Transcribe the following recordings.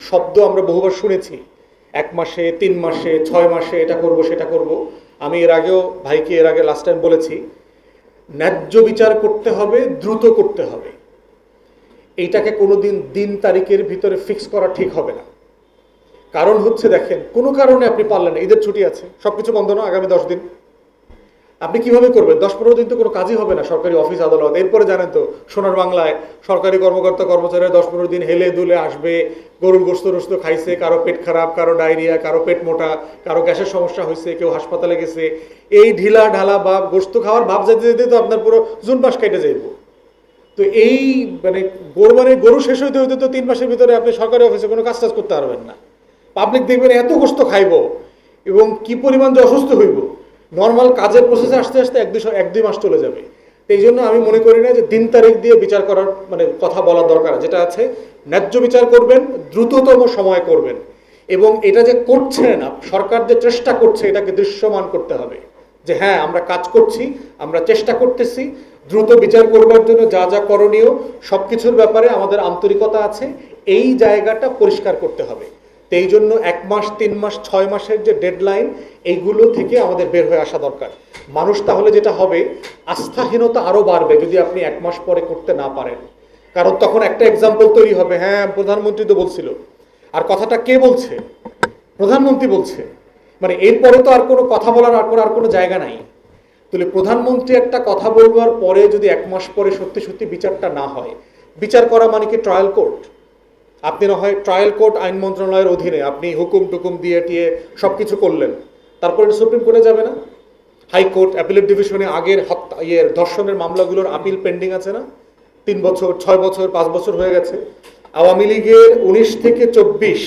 শব্দ আমরা বহুবার শুনেছি, 1 মাসে, 3 মাসে, 6 মাসে এটা করব সেটা করব। আমি এর আগেও ভাইকে লাস্ট টাইম বলেছি, ন্যায্য বিচার করতে হবে, দ্রুত করতে হবে। এইটাকে কোনোদিন দিন তারিখের ভিতরে ফিক্স করা ঠিক হবে না। কারণ হচ্ছে, দেখেন, কোনো কারণে আপনি পারলেন না, ঈদের ছুটি আছে, সবকিছু বন্ধ না, আগামী 10 দিন আপনি কিভাবে করবেন? 10-15 দিন তো কোনো কাজই হবে না, সরকারি অফিস আদালত। এরপরে জানেন তো, সোনার বাংলায় সরকারি কর্মকর্তা কর্মচারীরা 10-15 দিন হেলে দুলে আসবে, গরুর গোস্ত খাইছে, কারো পেট খারাপ, কারো ডায়রিয়া, কারো পেট মোটা, কারো গ্যাসের সমস্যা হয়েছে, কেউ হাসপাতালে গেছে। এই ঢিলা ঢালা ভাব, গোস্ত খাওয়ার ভাব যেতে যেতে তো আপনার পুরো জুন মাস কেটে যাইব। তো এই গরু শেষ হইতে হইতে তো 3 মাসের ভিতরে আপনি সরকারি অফিসে কোনো কাজ টাজ করতে পারবেন না। পাবলিক দেখবেন এত গোস্ত খাইব এবং কি পরিমাণ যে অসুস্থ হইব, নর্মাল কাজের প্রসেসে আসতে আসতে 1-2 মাস চলে যাবে। এই জন্য আমি মনে করি না যে দিন তারিখ দিয়ে বিচার করার কথা বলার দরকার। যেটা আছে, ন্যায্য বিচার করবেন, দ্রুততম সময় করবেন, এবং এটা যে করছেন সরকার, যে চেষ্টা করছে, এটাকে দৃশ্যমান করতে হবে যে হ্যাঁ, আমরা কাজ করছি, আমরা চেষ্টা করতেছি। দ্রুত বিচার করবার জন্য যা যা করণীয় সব কিছুর ব্যাপারে আমাদের আন্তরিকতা আছে, এই জায়গাটা পরিষ্কার করতে হবে। তো এই জন্য 1 মাস, 3 মাস, 6 মাসের যে ডেডলাইন, এইগুলো থেকে আমাদের বের হয়ে আসা দরকার। মানুষ তাহলে যেটা হবে, আস্থাহীনতা আরও বাড়বে যদি আপনি 1 মাস পরে করতে না পারেন। কারণ তখন একটা এক্সাম্পল তৈরি হবে, হ্যাঁ প্রধানমন্ত্রী তো বলছিল। আর কথাটা কে বলছে? প্রধানমন্ত্রী বলছে। এরপরে তো আর কোনো কথা বলার আর কোনো জায়গা নাই। তাহলে প্রধানমন্ত্রী একটা কথা বলবার পরে যদি 1 মাস পরে সত্যি সত্যি বিচারটা না হয়, বিচার করা মানে কি ট্রায়াল কোর্ট? আপনি না হয় ট্রায়াল কোর্ট আইন মন্ত্রণালয়ের অধীনে আপনি হুকুম টুকুম দিয়ে টিয়ে সব কিছু করলেন, তারপরে সুপ্রিম কোর্টে যাবে না? হাইকোর্ট, অ্যাপিলেট ডিভিশনে আগের ধর্ষণের মামলাগুলোর আপিল পেন্ডিং আছে না? 3 বছর, 6 বছর, 5 বছর হয়ে গেছে। আওয়ামী লীগের 19 থেকে 24,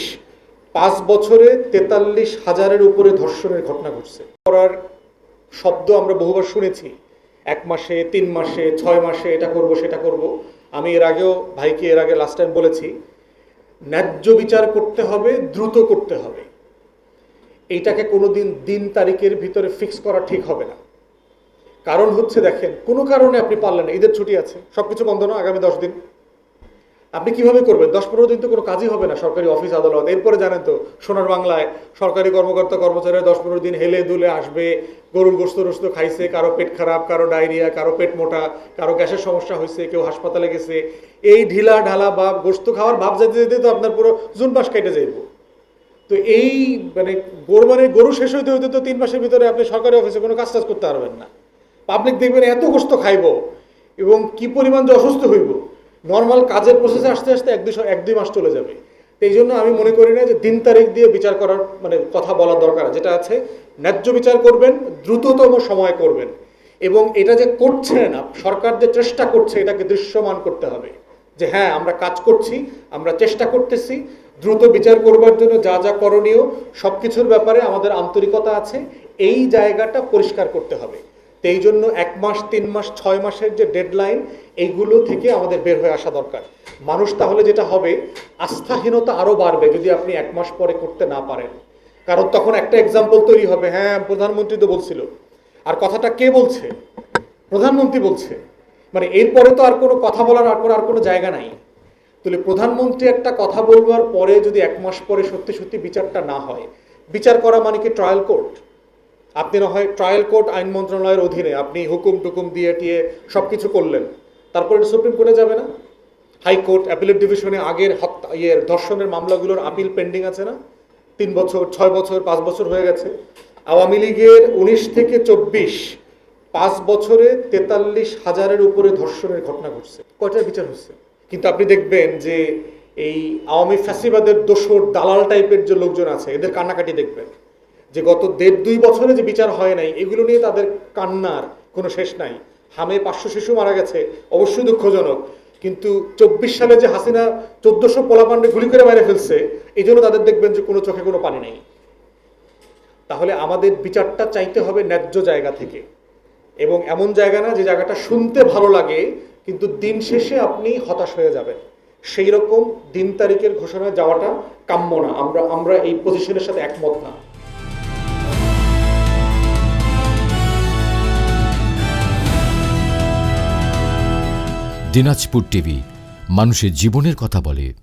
5 বছরে 43,000-এর উপরে ধর্ষণের ঘটনা ঘটছে। করার শব্দ আমরা বহুবার শুনেছি, 1 মাসে, 3 মাসে, 6 মাসে এটা করব সেটা করব। আমি এর আগেও ভাইকে লাস্ট টাইম বলেছি, ন্যায্য বিচার করতে হবে, দ্রুত করতে হবে। এইটাকে কোনোদিন দিন তারিখের ভিতরে ফিক্স করা ঠিক হবে না। কারণ হচ্ছে, দেখেন, কোনো কারণে আপনি পারলেন না, ঈদের ছুটি আছে, সবকিছু বন্ধ না, আগামী 10 দিন আপনি কিভাবে করবেন? 10-15 দিন তো কোনো কাজই হবে না, সরকারি অফিস আদালত। এরপরে জানেন তো, সোনার বাংলায় সরকারি কর্মকর্তা কর্মচারীরা 10-15 দিন হেলে দুলে আসবে, গরুর গোস্ত খাইছে, কারো পেট খারাপ, কারো ডায়রিয়া, কারো পেট মোটা, কারো গ্যাসের সমস্যা হয়েছে, কেউ হাসপাতালে গেছে। এই ঢিলা ঢালা ভাব, গোস্ত খাওয়ার ভাব যেতে যেতে তো আপনার পুরো জুন মাস কেটে যাইব। তো এই গরু শেষ হইতে হইতে তো 3 মাসের ভিতরে আপনি সরকারি অফিসে কোনো কাজ টাজ করতে পারবেন না। পাবলিক দেখবেন এত গোস্ত খাইব এবং কি পরিমাণ যে অসুস্থ হইব, নর্মাল কাজের প্রসেসে আসতে আসতে 1-2 মাস চলে যাবে। এই জন্য আমি মনে করি না যে দিন তারিখ দিয়ে বিচার করার কথা বলার দরকার। যেটা আছে, ন্যায্য বিচার করবেন, দ্রুততম সময় করবেন, এবং এটা যে করছেন সরকার, যে চেষ্টা করছে, এটাকে দৃশ্যমান করতে হবে যে হ্যাঁ, আমরা কাজ করছি, আমরা চেষ্টা করতেছি। দ্রুত বিচার করবার জন্য যা যা করণীয় সব কিছুর ব্যাপারে আমাদের আন্তরিকতা আছে, এই জায়গাটা পরিষ্কার করতে হবে। তো এই জন্য 1 মাস, 3 মাস, 6 মাসের যে ডেডলাইন, এইগুলো থেকে আমাদের বের হয়ে আসা দরকার। মানুষ তাহলে যেটা হবে, আস্থাহীনতা আরও বাড়বে যদি আপনি 1 মাস পরে করতে না পারেন। কারণ তখন একটা এক্সাম্পল তৈরি হবে, হ্যাঁ প্রধানমন্ত্রী তো বলছিল। আর কথাটা কে বলছে? প্রধানমন্ত্রী বলছে। এরপরে তো আর কোনো কথা বলার আর কোনো জায়গা নাই। তাহলে প্রধানমন্ত্রী একটা কথা বলবার পরে যদি 1 মাস পরে সত্যি সত্যি বিচারটা না হয়, বিচার করা মানে কি ট্রায়াল কোর্ট? আপনি না হয় ট্রায়াল কোর্ট আইন মন্ত্রণালয়ের অধীনে আপনি হুকুম টুকুম দিয়ে টিয়ে সব কিছু করলেন, তারপরে সুপ্রিম কোর্টে যাবে না? হাইকোর্ট, অ্যাপিলেট ডিভিশনে আগের ধর্ষণের মামলাগুলোর আপিল পেন্ডিং আছে না? 3 বছর, 6 বছর, 5 বছর হয়ে গেছে। আওয়ামী লীগের 19 থেকে 24, 5 বছরে 43,000-এর উপরে ধর্ষণের ঘটনা ঘটছে। কয়টার বিচার হচ্ছে? কিন্তু আপনি দেখবেন যে এই আওয়ামী ফ্যাসিবাদের দোসর দালাল টাইপের যে লোকজন আছে, এদের কান্নাকাটি দেখবেন যে গত 1.5-2 বছরে যে বিচার হয় নাই, এগুলো নিয়ে তাদের কান্নার কোনো শেষ নাই। হামে 500 শিশু মারা গেছে, অবশ্যই দুঃখজনক, কিন্তু 24 সালে যে হাসিনা 1400 পোলাপান্ডে গুলি করে মেরে ফেলছে, এই জন্য তাদের দেখবেন যে কোনো চোখে কোনো পানি নেই। তাহলে আমাদের বিচারটা চাইতে হবে ন্যায্য জায়গা থেকে, এবং এমন জায়গা না যে জায়গাটা শুনতে ভালো লাগে কিন্তু দিন শেষে আপনি হতাশ হয়ে যাবেন। সেই রকম দিন তারিখের ঘোষণা যাওয়াটা কাম্য না। আমরা এই পজিশনের সাথে একমত না। দিনাজপুর টিভি, মানুষের জীবনের কথা বলে।